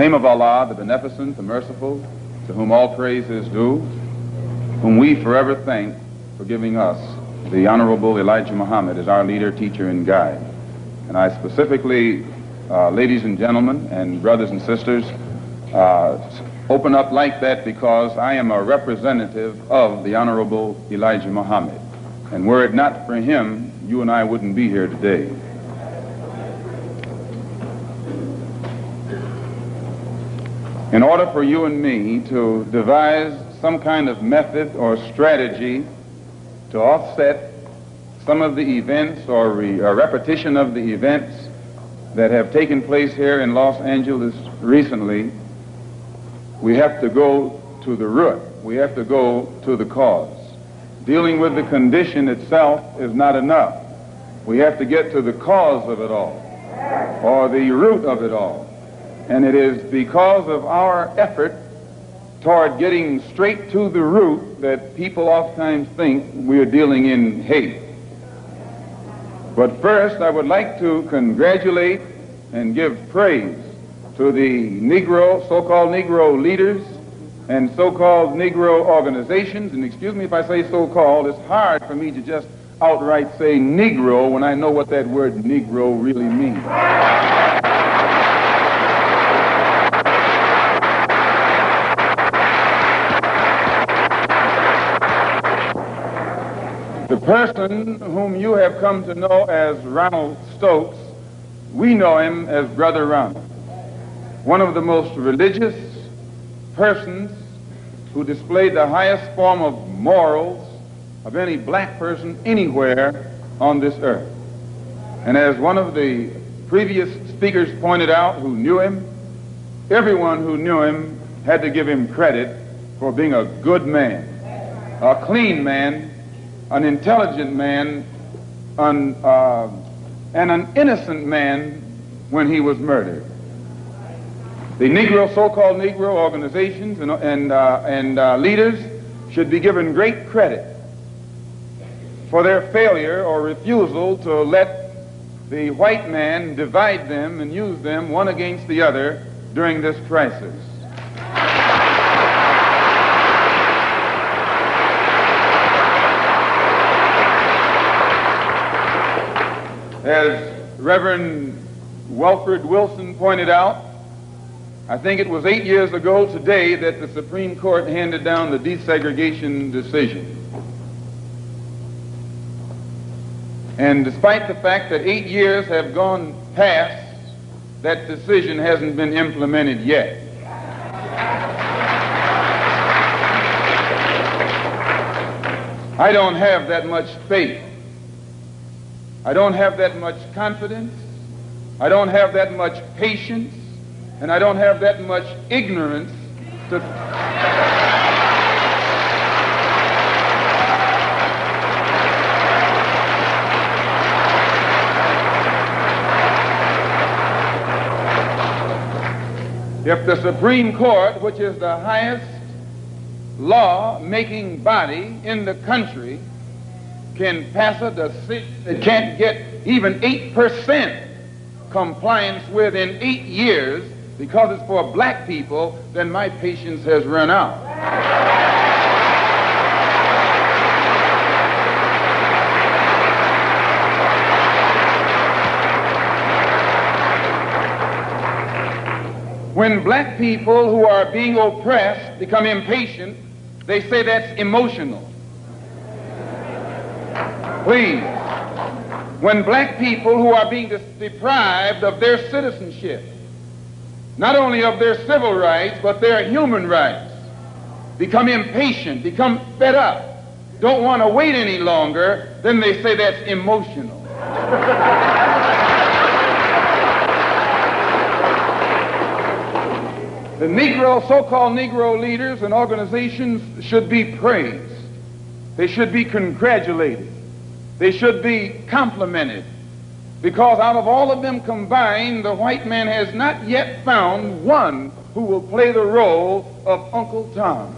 name of Allah, the Beneficent, the Merciful, to whom all praise is due, whom we forever thank for giving us the Honorable Elijah Muhammad as our leader, teacher, and guide. And I specifically, ladies and gentlemen, and brothers and sisters, open up like that because I am a representative of the Honorable Elijah Muhammad. And were it not for him, you and I wouldn't be here today. In order for you and me to devise some kind of method or strategy to offset some of the events or repetition of the events that have taken place here in Los Angeles recently, we have to go to the root. We have to go to the cause. Dealing with the condition itself is not enough. We have to get to the cause of it all, or the root of it all. And it is because of our effort toward getting straight to the root that people oftentimes think we are dealing in hate. But first, I would like to congratulate and give praise to the Negro, so-called Negro leaders and so-called Negro organizations. And excuse me if I say so-called, it's hard for me to just outright say Negro when I know what that word Negro really means. The person whom you have come to know as Ronald Stokes, we know him as Brother Ronald, one of the most religious persons who displayed the highest form of morals of any black person anywhere on this earth. And as one of the previous speakers pointed out who knew him, everyone who knew him had to give him credit for being a good man, a clean man, an intelligent man, and an innocent man when he was murdered. The Negro, so-called Negro organizations and leaders should be given great credit for their failure or refusal to let the white man divide them and use them one against the other during this crisis. As Reverend Wilfred Wilson pointed out, I think it was 8 years ago today that the Supreme Court handed down the desegregation decision. And despite the fact that 8 years have gone past, that decision hasn't been implemented yet. I don't have that much faith. I don't have that much confidence. I don't have that much patience. And I don't have that much ignorance to... If the Supreme Court, which is the highest law-making body in the country, can pass a decision that can't get even 8% compliance with in 8 years because it's for black people, then my patience has run out. When black people who are being oppressed become impatient, they say that's emotional. Please, when black people who are being deprived of their citizenship, not only of their civil rights, but their human rights, become impatient, become fed up, don't want to wait any longer, then they say that's emotional. The Negro, so-called Negro leaders and organizations should be praised. They should be congratulated. They should be complimented, because out of all of them combined, the white man has not yet found one who will play the role of Uncle Tom.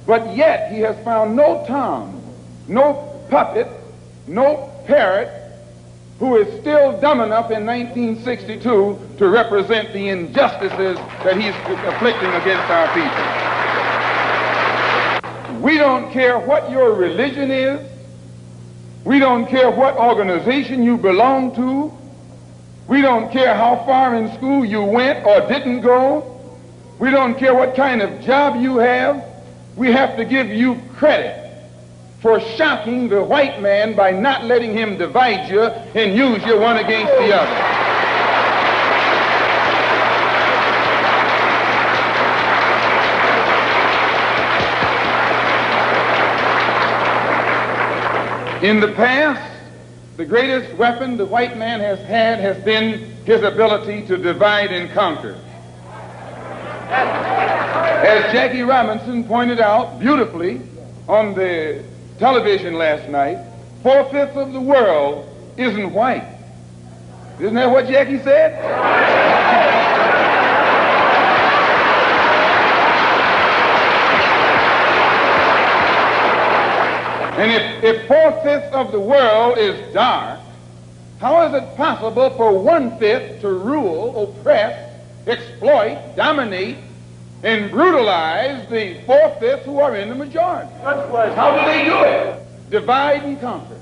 But yet he has found no Tom, no puppet, no parrot, who is still dumb enough in 1962 to represent the injustices that he's afflicting against our people. We don't care what your religion is. We don't care what organization you belong to. We don't care how far in school you went or didn't go. We don't care what kind of job you have. We have to give you credit for shocking the white man by not letting him divide you and use you one against the other. In the past, the greatest weapon the white man has had has been his ability to divide and conquer. As Jackie Robinson pointed out beautifully on the television last night, 4/5 of the world isn't white. Isn't that what Jackie said? And if 4/5 of the world is dark, how is it possible for 1/5 to rule, oppress, exploit, dominate, and brutalize the 4/5 who are in the majority? How do they do it? Divide and conquer.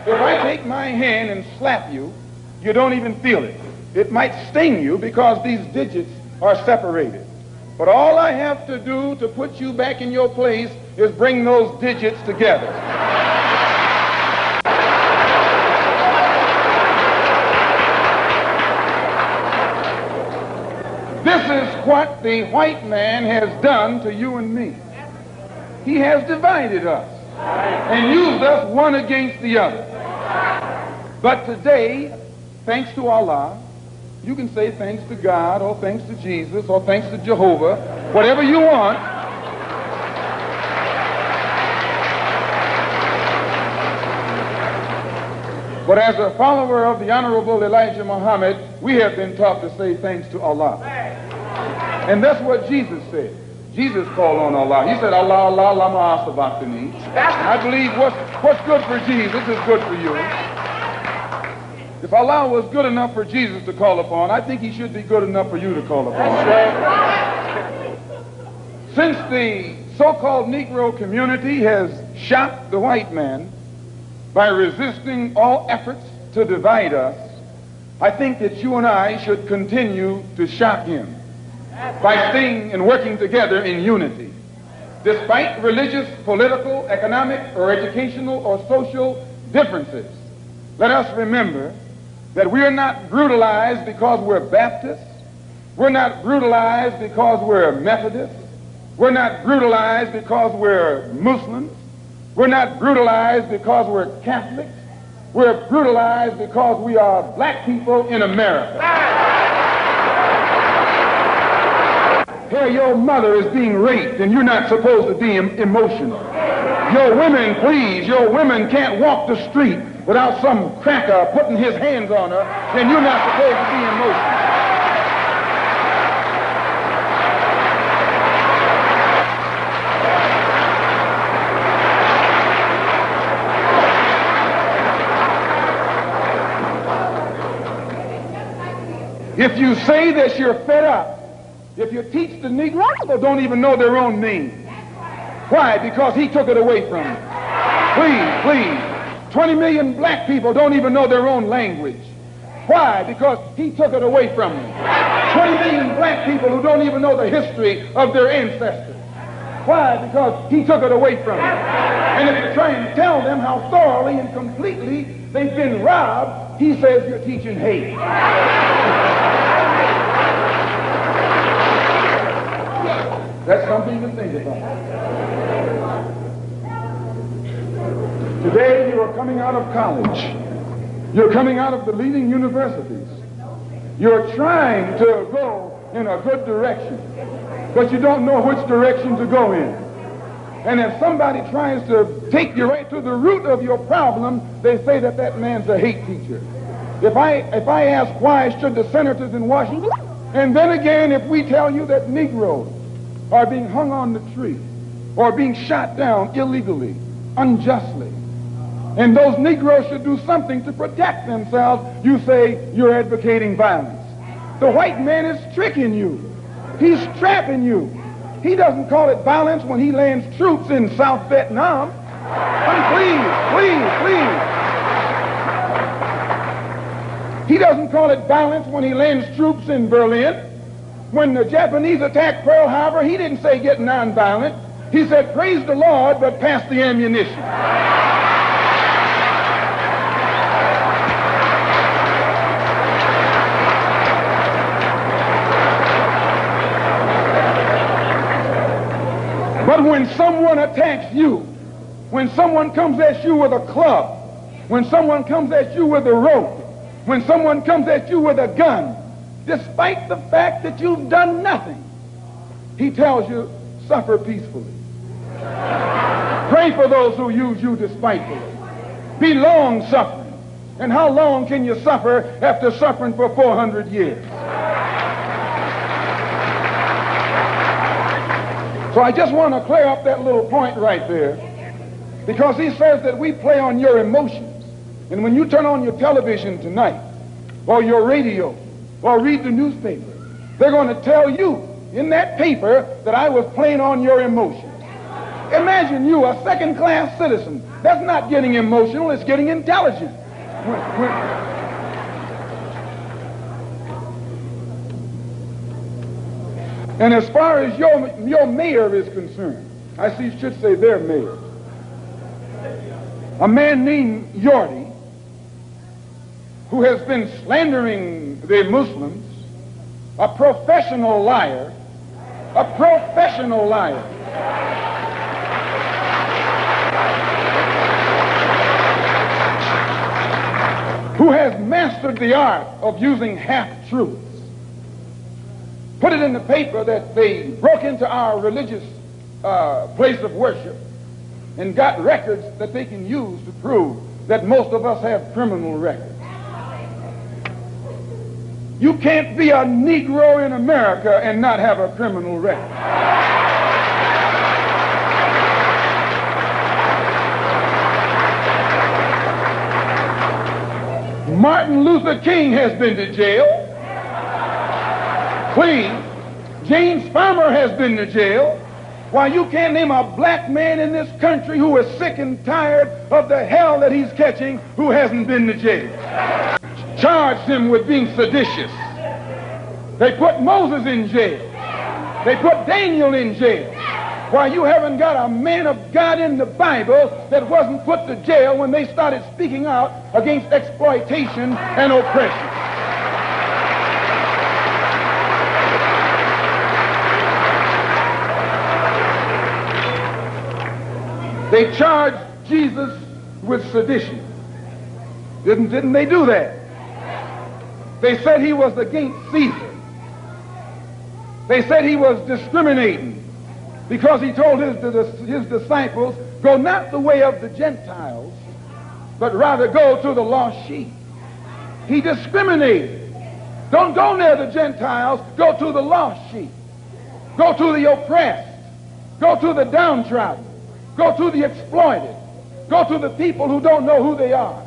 If I take my hand and slap you, you don't even feel it. It might sting you because these digits are separated. But all I have to do to put you back in your place is bring those digits together. This is what the white man has done to you and me. He has divided us and used us one against the other. But today, thanks to Allah, you can say thanks to God or thanks to Jesus or thanks to Jehovah, whatever you want. But as a follower of the Honorable Elijah Muhammad, we have been taught to say thanks to Allah. And that's what Jesus said. Jesus called on Allah. He said, Allah, Allah, lama asabachthani. I believe what's good for Jesus is good for you. If Allah was good enough for Jesus to call upon, I think he should be good enough for you to call upon. Since the so-called Negro community has shocked the white man by resisting all efforts to divide us, I think that you and I should continue to shock him by staying and working together in unity. Despite religious, political, economic, or educational or social differences, let us remember that we are not brutalized because we're Baptists. We're not brutalized because we're Methodists. We're not brutalized because we're Muslims. We're not brutalized because we're Catholics. We're brutalized because we are black people in America. Here your mother is being raped and you're not supposed to be emotional. Your women, please, your women can't walk the street without some cracker putting his hands on her, then you're not supposed to be emotional. If you say that you're fed up, if you teach the Negro, people don't even know their own name. Why? Because he took it away from them. Please. 20 million black people don't even know their own language. Why? Because he took it away from them. 20 million black people who don't even know the history of their ancestors. Why? Because he took it away from them. And if you try and tell them how thoroughly and completely they've been robbed, he says you're teaching hate. That's something to think about. Today you are coming out of college. You're coming out of the leading universities. You're trying to go in a good direction, but you don't know which direction to go in. And if somebody tries to take you right to the root of your problem, they say that that man's a hate teacher. If I ask why should the senators in Washington, and then again if we tell you that Negroes are being hung on the tree or being shot down illegally, unjustly, and those Negroes should do something to protect themselves, you say you're advocating violence. The white man is tricking you. He's trapping you. He doesn't call it violence when he lands troops in South Vietnam. Please. He doesn't call it violence when he lands troops in Berlin. When the Japanese attacked Pearl Harbor, he didn't say get nonviolent. He said, praise the Lord, but pass the ammunition. But when someone attacks you, when someone comes at you with a club, when someone comes at you with a rope, when someone comes at you with a gun, despite the fact that you've done nothing, he tells you, suffer peacefully. Pray for those who use you despitefully. Be long-suffering. And how long can you suffer after suffering for 400 years? So I just want to clear up that little point right there, because he says that we play on your emotions. And when you turn on your television tonight, or your radio, or read the newspaper, they're going to tell you in that paper that I was playing on your emotions. Imagine you, a second-class citizen. That's not getting emotional, it's getting intelligent. And as far as your mayor is concerned, I see you should say their mayor, a man named Yorty, who has been slandering the Muslims, a professional liar, who has mastered the art of using half-truths. Put it in the paper that they broke into our religious place of worship and got records that they can use to prove that most of us have criminal records. You can't be a Negro in America and not have a criminal record. Martin Luther King has been to jail. Please. James Farmer has been to jail. Why, you can't name a black man in this country who is sick and tired of the hell that he's catching who hasn't been to jail. Charged him with being seditious. They put Moses in jail. They put Daniel in jail. Why, you haven't got a man of God in the Bible that wasn't put to jail when they started speaking out against exploitation and oppression. They charged Jesus with sedition. Didn't they do that? They said he was against Caesar. They said he was discriminating because he told his disciples, go not the way of the Gentiles, but rather go to the lost sheep. He discriminated. Don't go near the Gentiles, go to the lost sheep. Go to the oppressed. Go to the downtrodden. Go to the exploited. Go to the people who don't know who they are,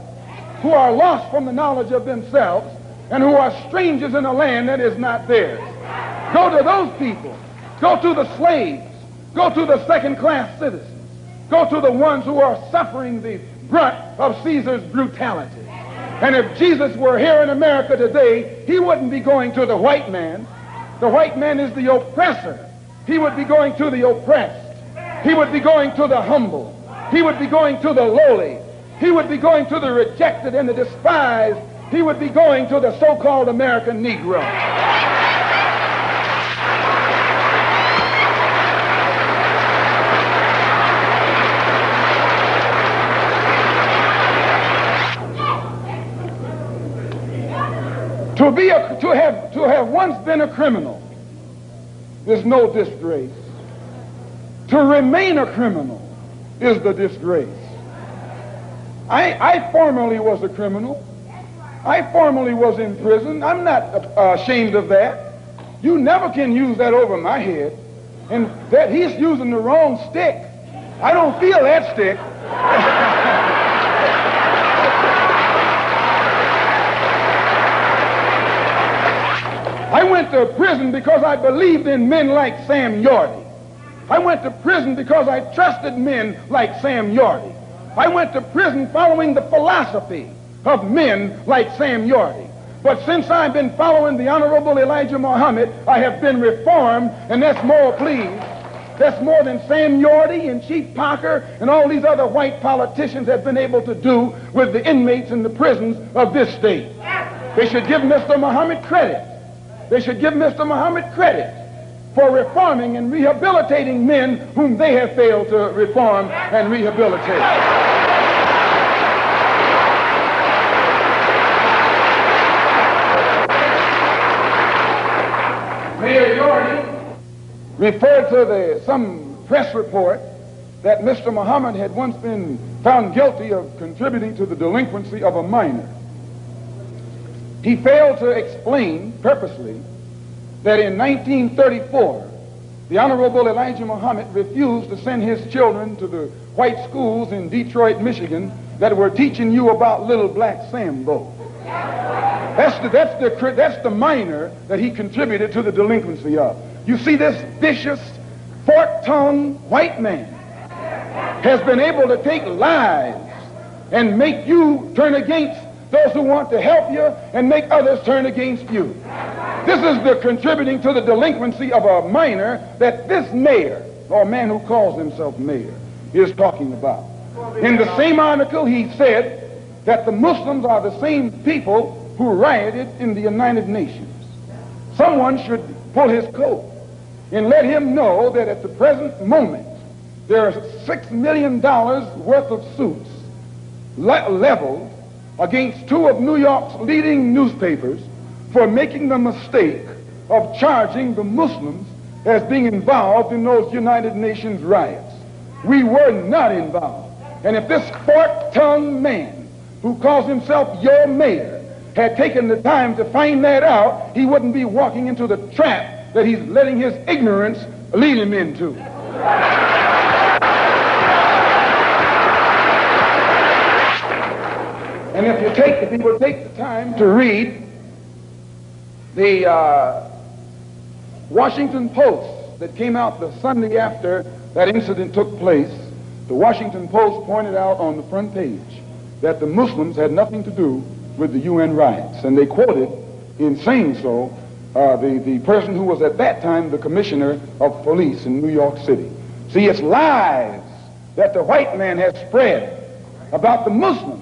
who are lost from the knowledge of themselves, and who are strangers in a land that is not theirs. Go to those people. Go to the slaves. Go to the second-class citizens. Go to the ones who are suffering the brunt of Caesar's brutality. And if Jesus were here in America today, he wouldn't be going to the white man. The white man is the oppressor. He would be going to the oppressed. He would be going to the humble. He would be going to the lowly. He would be going to the rejected and the despised. He would be going to the so-called American Negro. To have once been a criminal is no disgrace. To remain a criminal is the disgrace. I formerly was a criminal. I formerly was in prison. I'm not ashamed of that. You never can use that over my head. And that he's using the wrong stick. I don't feel that stick. to prison because I believed in men like Sam Yorty. I went to prison because I trusted men like Sam Yorty. I went to prison following the philosophy of men like Sam Yorty. But since I've been following the Honorable Elijah Muhammad, I have been reformed, and that's more, please. That's more than Sam Yorty and Chief Parker and all these other white politicians have been able to do with the inmates in the prisons of this state. They should give Mr. Muhammad credit. They should give Mr. Muhammad credit for reforming and rehabilitating men whom they have failed to reform and rehabilitate. Mayor Yorty referred to some press report that Mr. Muhammad had once been found guilty of contributing to the delinquency of a minor. He failed to explain purposely that in 1934, the Honorable Elijah Muhammad refused to send his children to the white schools in Detroit, Michigan that were teaching you about little black Sambo. That's the minor that he contributed to the delinquency of. You see, this vicious, fork-tongued white man has been able to take lies and make you turn against those who want to help you and make others turn against you. This is the contributing to the delinquency of a minor that this mayor, or man who calls himself mayor, is talking about. In the same article, he said that the Muslims are the same people who rioted in the United Nations. Someone should pull his coat and let him know that at the present moment, there are $6 million worth of suits leveled against two of New York's leading newspapers for making the mistake of charging the Muslims as being involved in those United Nations riots. We were not involved. And if this fork-tongued man who calls himself your mayor had taken the time to find that out, he wouldn't be walking into the trap that he's letting his ignorance lead him into. And if you will take the time to read the Washington Post that came out the Sunday after that incident took place, the Washington Post pointed out on the front page that the Muslims had nothing to do with the UN riots. And they quoted, in saying so, the person who was at that time the commissioner of police in New York City. See, it's lies that the white man has spread about the Muslims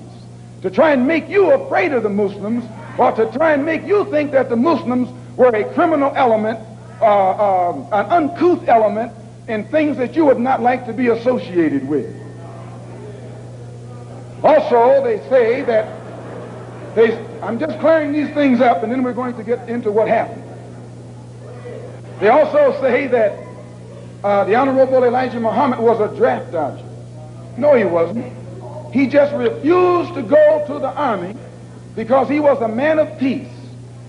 to try and make you afraid of the Muslims, or to try and make you think that the Muslims were a criminal element, an uncouth element, and things that you would not like to be associated with. Also, they say that I'm just clearing these things up, and then we're going to get into what happened. They also say that the Honorable Elijah Muhammad was a draft dodger. No, he wasn't. He just refused to go to the army because he was a man of peace.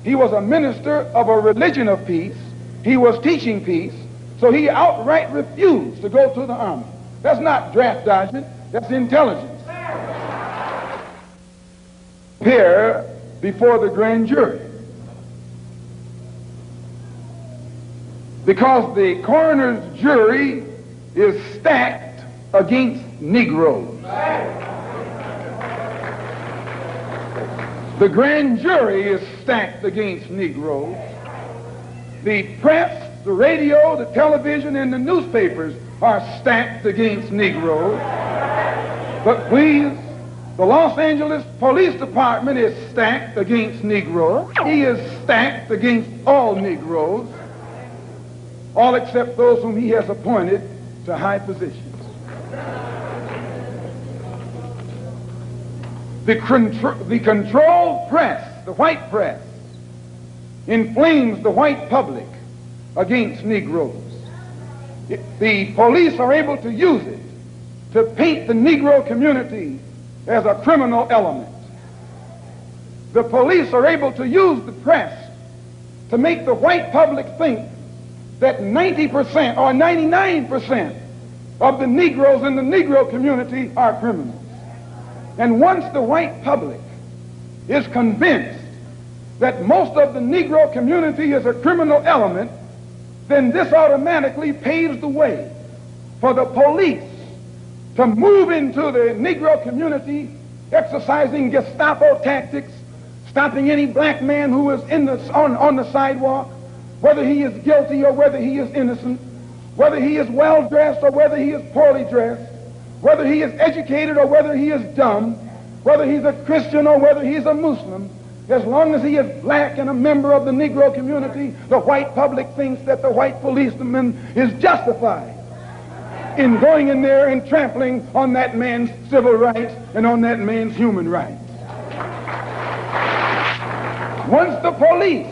He was a minister of a religion of peace. He was teaching peace. So he outright refused to go to the army. That's not draft dodging. That's intelligence. Appear before the grand jury, because the coroner's jury is stacked against Negroes. The grand jury is stacked against Negroes. The press, the radio, the television, and the newspapers are stacked against Negroes. But please, the Los Angeles Police Department is stacked against Negroes. He is stacked against all Negroes, all except those whom he has appointed to high positions. The controlled press, the white press, inflames the white public against Negroes. The police are able to use it to paint the Negro community as a criminal element. The police are able to use the press to make the white public think that 90% or 99% of the Negroes in the Negro community are criminals. And once the white public is convinced that most of the Negro community is a criminal element, then this automatically paves the way for the police to move into the Negro community, exercising Gestapo tactics, stopping any black man who is on the sidewalk, whether he is guilty or whether he is innocent, whether he is well-dressed or whether he is poorly dressed, whether he is educated or whether he is dumb, whether he's a Christian or whether he's a Muslim. As long as he is black and a member of the Negro community, the white public thinks that the white policeman is justified in going in there and trampling on that man's civil rights and on that man's human rights. Once the police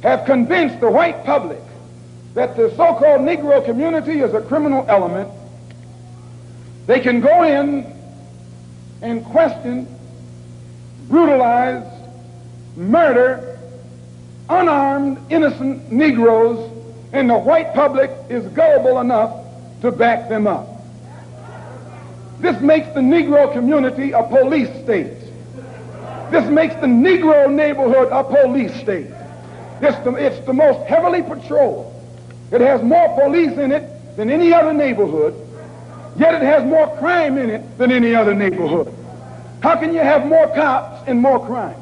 have convinced the white public that the so-called Negro community is a criminal element, they can go in and question, brutalize, murder unarmed, innocent Negroes, and the white public is gullible enough to back them up. This makes the Negro community a police state. This makes the Negro neighborhood a police state. It's the most heavily patrolled. It has more police in it than any other neighborhood, yet it has more crime in it than any other neighborhood. How can you have more cops and more crime?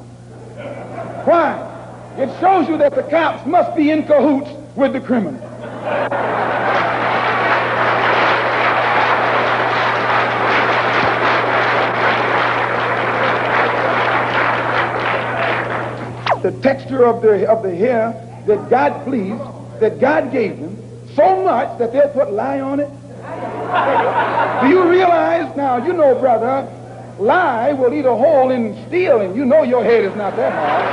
Why? It shows you that the cops must be in cahoots with the criminal. The texture of the hair that God pleased, that God gave them, so much that they'll put lye on it. Do you realize now, you know, brother, lye will eat a hole in steel, and you know your head is not that hard.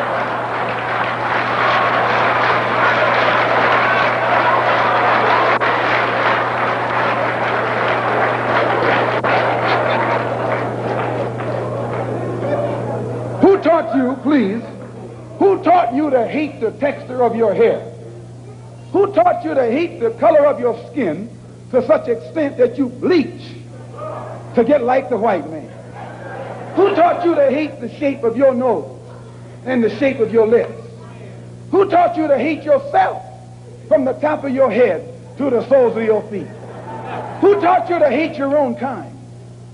Who taught you, please, who taught you to hate the texture of your hair? Who taught you to hate the color of your skin to such extent that you bleach to get like the white man? Who taught you to hate the shape of your nose and the shape of your lips? Who taught you to hate yourself from the top of your head to the soles of your feet? Who taught you to hate your own kind?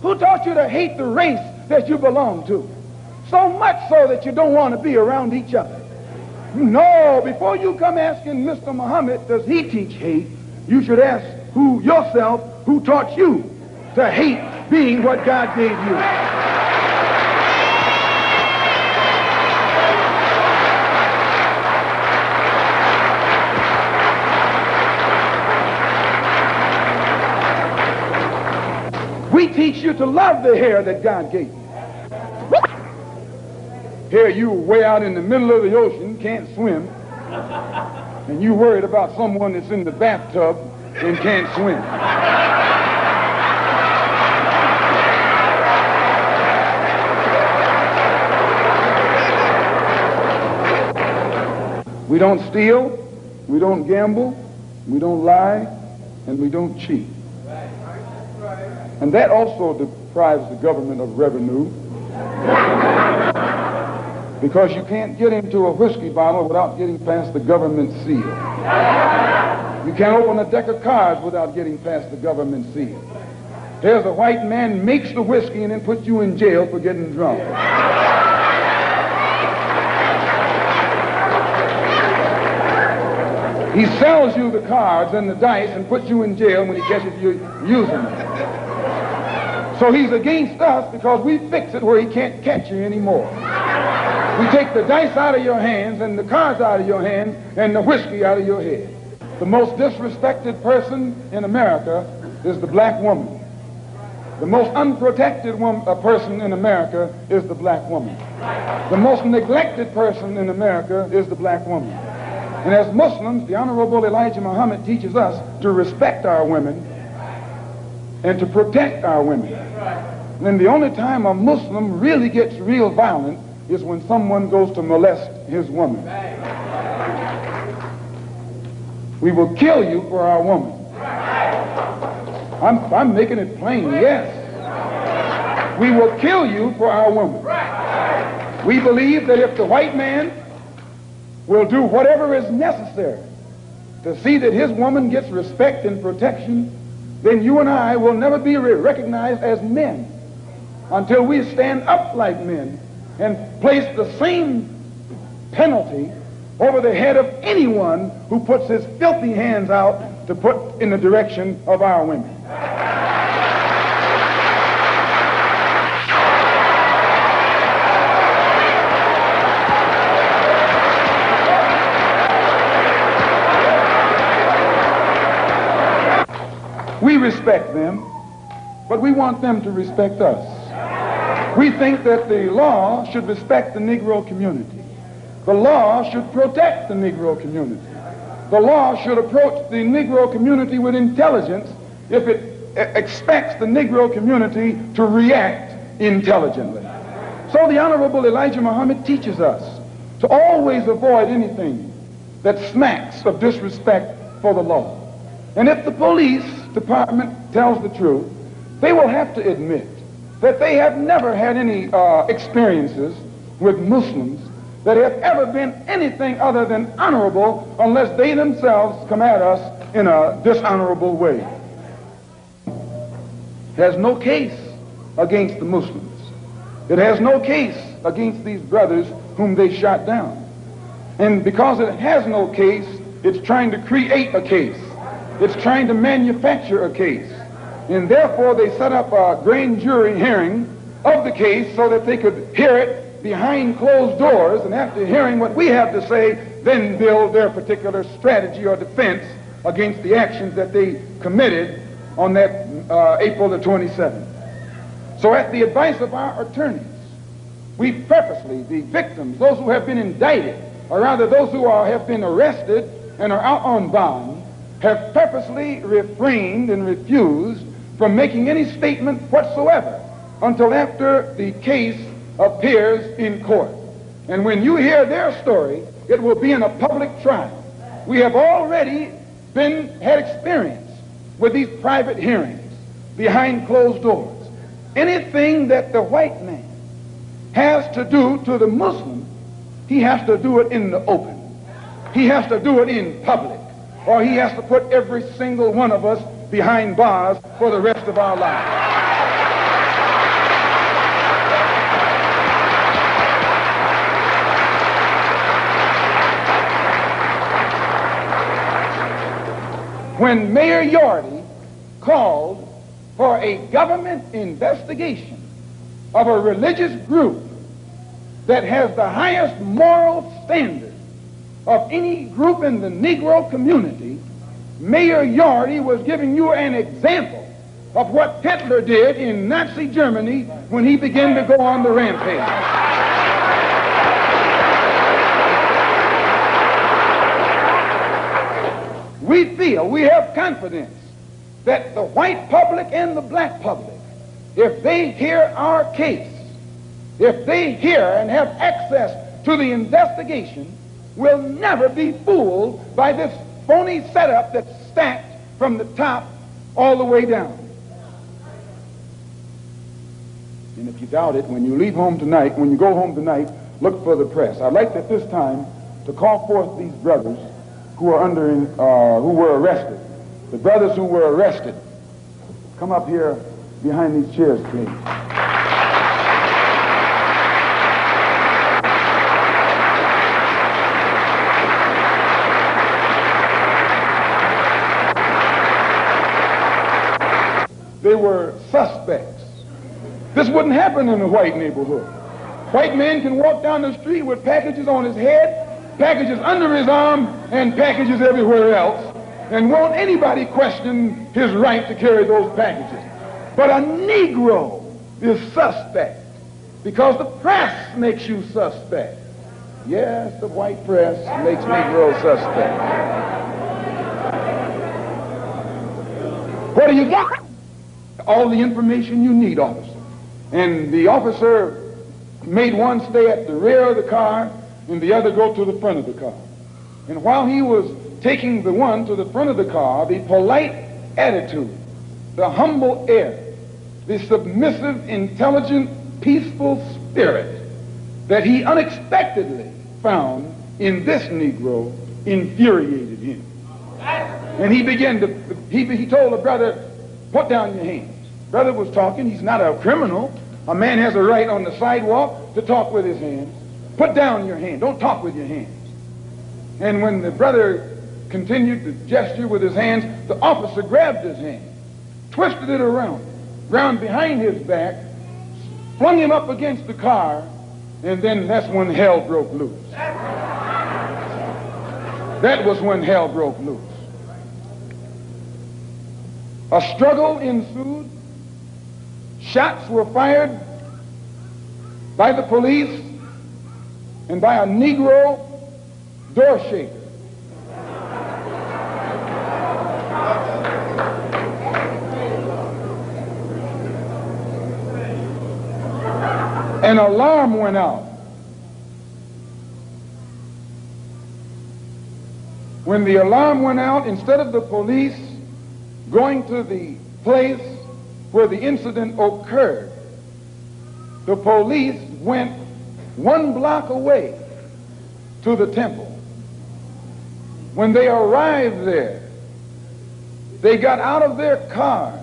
Who taught you to hate the race that you belong to? So much so that you don't want to be around each other. No, before you come asking Mr. Muhammad, does he teach hate, you should ask yourself who taught you to hate being what God gave you. We teach you to love the hair that God gave you. Here you way out in the middle of the ocean, can't swim, and you worried about someone that's in the bathtub and can't swim. We don't steal, we don't gamble, we don't lie, and we don't cheat. And that also deprives the government of revenue, because you can't get into a whiskey bottle without getting past the government seal. You can't open a deck of cards without getting past the government seal. Here's a white man makes the whiskey and then puts you in jail for getting drunk. He sells you the cards and the dice and puts you in jail when he catches you using them. So he's against us because we fix it where he can't catch you anymore. We take the dice out of your hands and the cards out of your hands and the whiskey out of your head. The most disrespected person in America is the black woman. The most unprotected person in America is the black woman. The most neglected person in America is the black woman. And as Muslims, the Honorable Elijah Muhammad teaches us to respect our women and to protect our women. And the only time a Muslim really gets real violent is when someone goes to molest his woman. We will kill you for our woman. I'm making it plain, yes. We will kill you for our woman. We believe that if the white man will do whatever is necessary to see that his woman gets respect and protection, then you and I will never be recognized as men until we stand up like men and place the same penalty over the head of anyone who puts his filthy hands out to put in the direction of our women. We respect them, but we want them to respect us. We think that the law should respect the Negro community. The law should protect the Negro community. The law should approach the Negro community with intelligence if it expects the Negro community to react intelligently. So the Honorable Elijah Muhammad teaches us to always avoid anything that smacks of disrespect for the law. And if the police department tells the truth, they will have to admit that they have never had any experiences with Muslims that have ever been anything other than honorable unless they themselves come at us in a dishonorable way. It has no case against the Muslims. It has no case against these brothers whom they shot down. And because it has no case, it's trying to create a case. It's trying to manufacture a case. And therefore they set up a grand jury hearing of the case so that they could hear it behind closed doors, and after hearing what we have to say, then build their particular strategy or defense against the actions that they committed on that April the 27th. So at the advice of our attorneys, we purposely, the victims, those who have been indicted, or rather those who have been arrested and are out on bond, have purposely refrained and refused from making any statement whatsoever until after the case appears in court. And when you hear their story, it will be in a public trial. We have already had experience with these private hearings behind closed doors. Anything that the white man has to do to the Muslim, he has to do it in the open. He has to do it in public, or he has to put every single one of us behind bars for the rest of our lives. When Mayor Yorty called for a government investigation of a religious group that has the highest moral standard of any group in the Negro community, Mayor Yorty was giving you an example of what Hitler did in Nazi Germany when he began to go on the rampage. We have confidence that the white public and the black public, if they hear our case, if they hear and have access to the investigation, will never be fooled by this phony setup that's stacked from the top all the way down. And if you doubt it, when you leave home tonight, when you go home tonight, look for the press. I'd like at this time to call forth these brothers who are who were arrested. The brothers who were arrested, come up here behind these chairs, please. They were suspects. This wouldn't happen in a white neighborhood. White man can walk down the street with packages on his head, packages under his arm, and packages everywhere else, and won't anybody question his right to carry those packages. But a Negro is suspect because the press makes you suspect. Yes, the white press makes Negroes suspect. What do you got? All the information you need, officer. And the officer made one stay at the rear of the car and the other go to the front of the car. And while he was taking the one to the front of the car, the polite attitude, the humble air, the submissive, intelligent, peaceful spirit that he unexpectedly found in this Negro infuriated him. And he began to, he told the brother, put down your hands. Brother was talking. He's not a criminal. A man has a right on the sidewalk to talk with his hands. Put down your hand. Don't talk with your hands. And when the brother continued to gesture with his hands, the officer grabbed his hand, twisted it around behind his back, flung him up against the car, and then that's when hell broke loose. That was when hell broke loose. A struggle ensued. Shots were fired by the police and by a Negro door shaker. An alarm went out. When the alarm went out, instead of the police going to the place where the incident occurred, the police went 1 block away to the temple. When they arrived there, they got out of their cars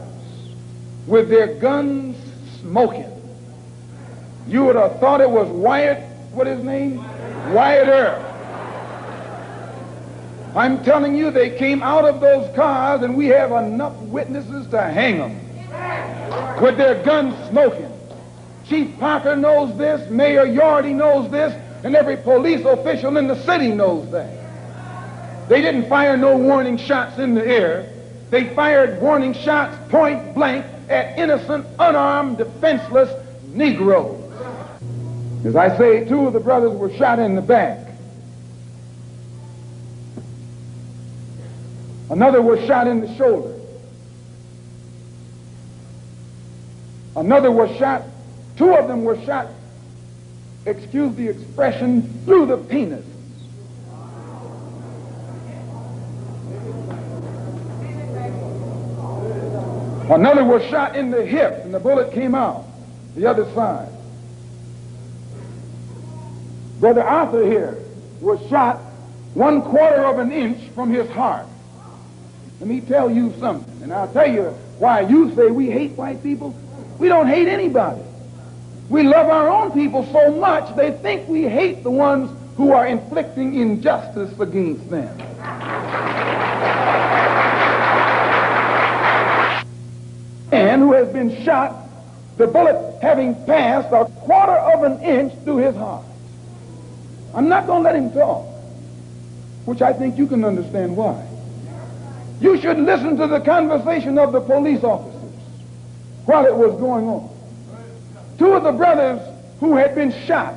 with their guns smoking. You would have thought it was Wyatt, what his name? Wyatt Earp. I'm telling you, they came out of those cars, and we have enough witnesses to hang them with their guns smoking. Chief Parker knows this, Mayor Yardy knows this, and every police official in the city knows that. They didn't fire no warning shots in the air. They fired warning shots point blank at innocent, unarmed, defenseless Negroes. As I say, 2 of the brothers were shot in the back. Another was shot in the shoulder. Another was shot, 2 of them were shot, excuse the expression, through the penis. Another was shot in the hip, and the bullet came out the other side. Brother Arthur here was shot 1/4 of an inch from his heart. Let me tell you something, and I'll tell you why you say we hate white people. We don't hate anybody. We love our own people so much they think we hate the ones who are inflicting injustice against them. And who has been shot, the bullet having passed 1/4 of an inch through his heart. I'm not going to let him talk, which I think you can understand why. You should listen to the conversation of the police officers while it was going on. 2 of the brothers who had been shot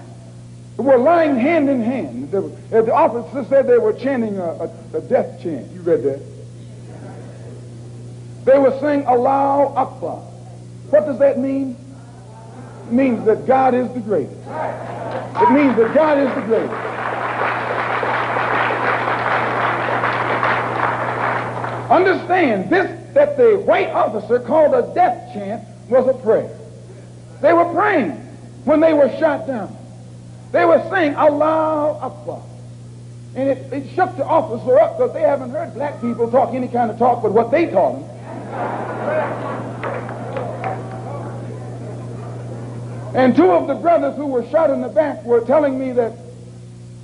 were lying hand in hand. The officer said they were chanting a death chant. You read that? They were saying, Allahu Akbar. What does that mean? It means that God is the greatest. It means that God is the greatest. Understand, this that the white officer called a death chant was a prayer. They were praying when they were shot down. They were saying, Allahu Akbar. And it shook the officer up because they haven't heard black people talk any kind of talk but what they taught them. And 2 of the brothers who were shot in the back were telling me that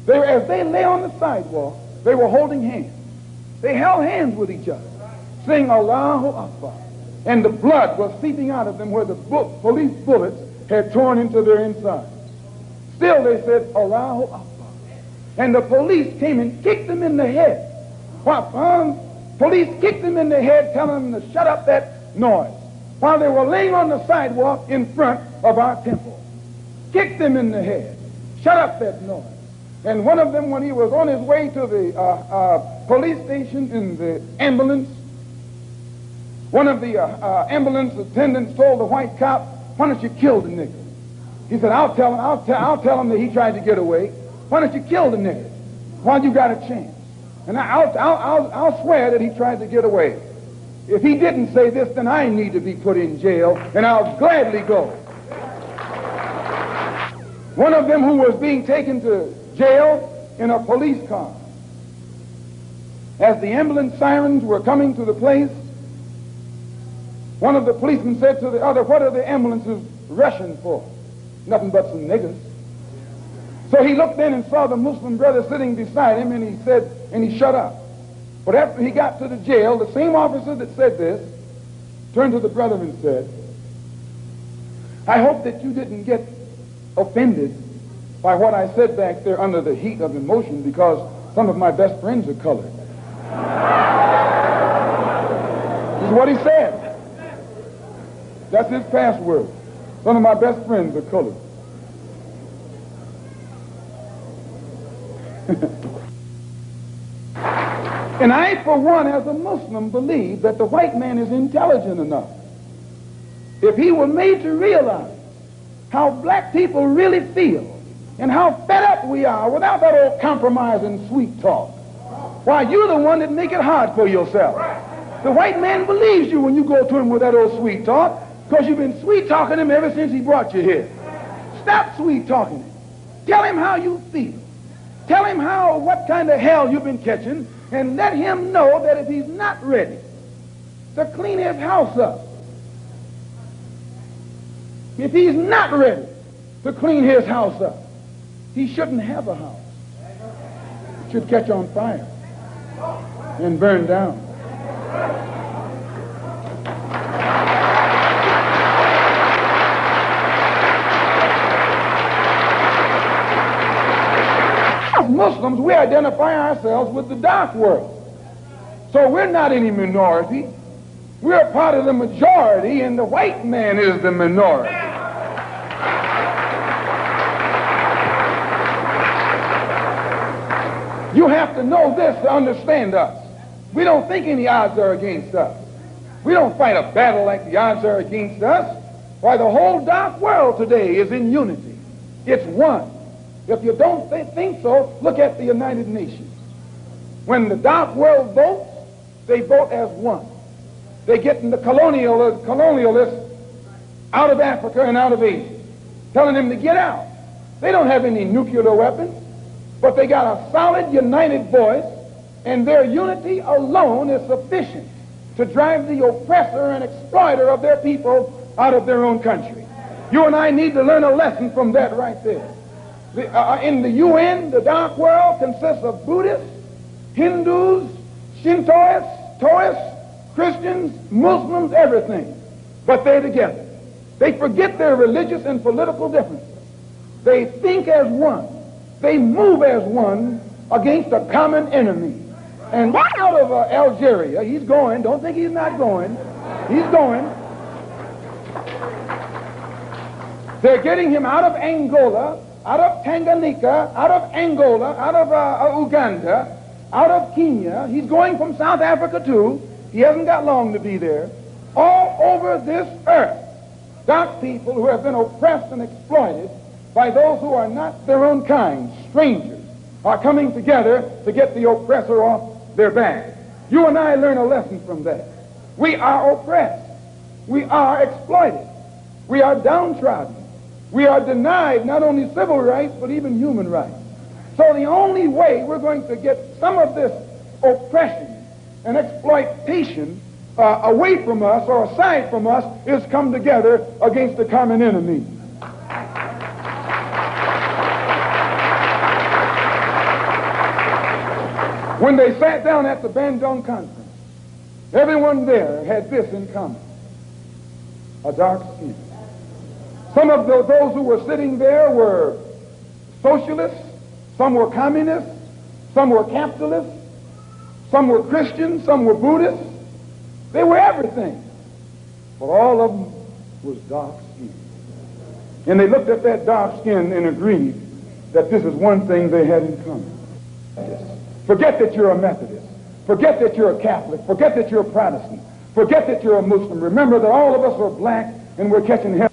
as they lay on the sidewalk, they were holding hands. They held hands with each other, saying Allahu Akbar. And the blood was seeping out of them where the police bullets had torn into their insides. Still they said Allahu Akbar. And the police came and kicked them in the head. Police kicked them in the head, telling them to shut up that noise, while they were laying on the sidewalk in front of our temple. Kicked them in the head. Shut up that noise. And one of them, when he was on his way to the police station in the ambulance, one of the ambulance attendants told the white cop, why don't you kill the nigger? He said, I'll tell him that he tried to get away. Why don't you kill the nigger while you got a chance? And I'll swear that he tried to get away. If he didn't say this, then I need to be put in jail, and I'll gladly go. One of them who was being taken to jail in a police car. As the ambulance sirens were coming to the place, one of the policemen said to the other, "What are the ambulances rushing for?" "Nothing but some niggers." So he looked in and saw the Muslim brother sitting beside him, and he said, and he shut up. But after he got to the jail, the same officer that said this turned to the brother and said, "I hope that you didn't get offended by what I said back there under the heat of emotion, because some of my best friends are colored." This is what he said. That's his password. Some of my best friends are colored. And I, for one, as a Muslim, believe that the white man is intelligent enough. If he were made to realize how black people really feel and how fed up we are without that old compromise and sweet talk, why, you're the one that make it hard for yourself. The white man believes you when you go to him with that old sweet talk, because you've been sweet talking him ever since he brought you here. Stop sweet talking him. Tell him how you feel. Tell him what kind of hell you've been catching, and let him know that if he's not ready to clean his house up, if he's not ready to clean his house up, he shouldn't have a house. It should catch on fire and burn down. As Muslims, we identify ourselves with the dark world. So we're not any minority. We're part of the majority, and the white man is the minority. You have to know this to understand us. We don't think any odds are against us. We don't fight a battle like the odds are against us. Why, the whole dark world today is in unity. It's one. If you don't think so, look at the United Nations. When the dark world votes, they vote as one. They get the colonialists out of Africa and out of Asia, telling them to get out. They don't have any nuclear weapons, but they got a solid, united voice, and their unity alone is sufficient to drive the oppressor and exploiter of their people out of their own country. You and I need to learn a lesson from that right there. In the UN, the dark world consists of Buddhists, Hindus, Shintoists, Taoists, Christians, Muslims, everything. But they're together. They forget their religious and political differences. They think as one. They move as one against a common enemy. And out of Algeria, he's going. Don't think he's not going. He's going. They're getting him out of Angola, out of Tanganyika, out of Angola, out of Uganda, out of Kenya. He's going from South Africa too. He hasn't got long to be there. All over this earth, dark people who have been oppressed and exploited by those who are not their own kind, strangers, are coming together to get the oppressor off their back. You and I learn a lesson from that. We are oppressed. We are exploited. We are downtrodden. We are denied not only civil rights, but even human rights. So the only way we're going to get some of this oppression and exploitation away from us or aside from us is come together against the common enemy. When they sat down at the Bandung conference, everyone there had this in common: a dark skin. Some of those who were sitting there were socialists, some were communists, some were capitalists, some were Christians, some were Buddhists. They were everything. But all of them was dark skin. And they looked at that dark skin and agreed that this is one thing they had in common. Forget that you're a Methodist. Forget that you're a Catholic. Forget that you're a Protestant. Forget that you're a Muslim. Remember that all of us are black and we're catching hell.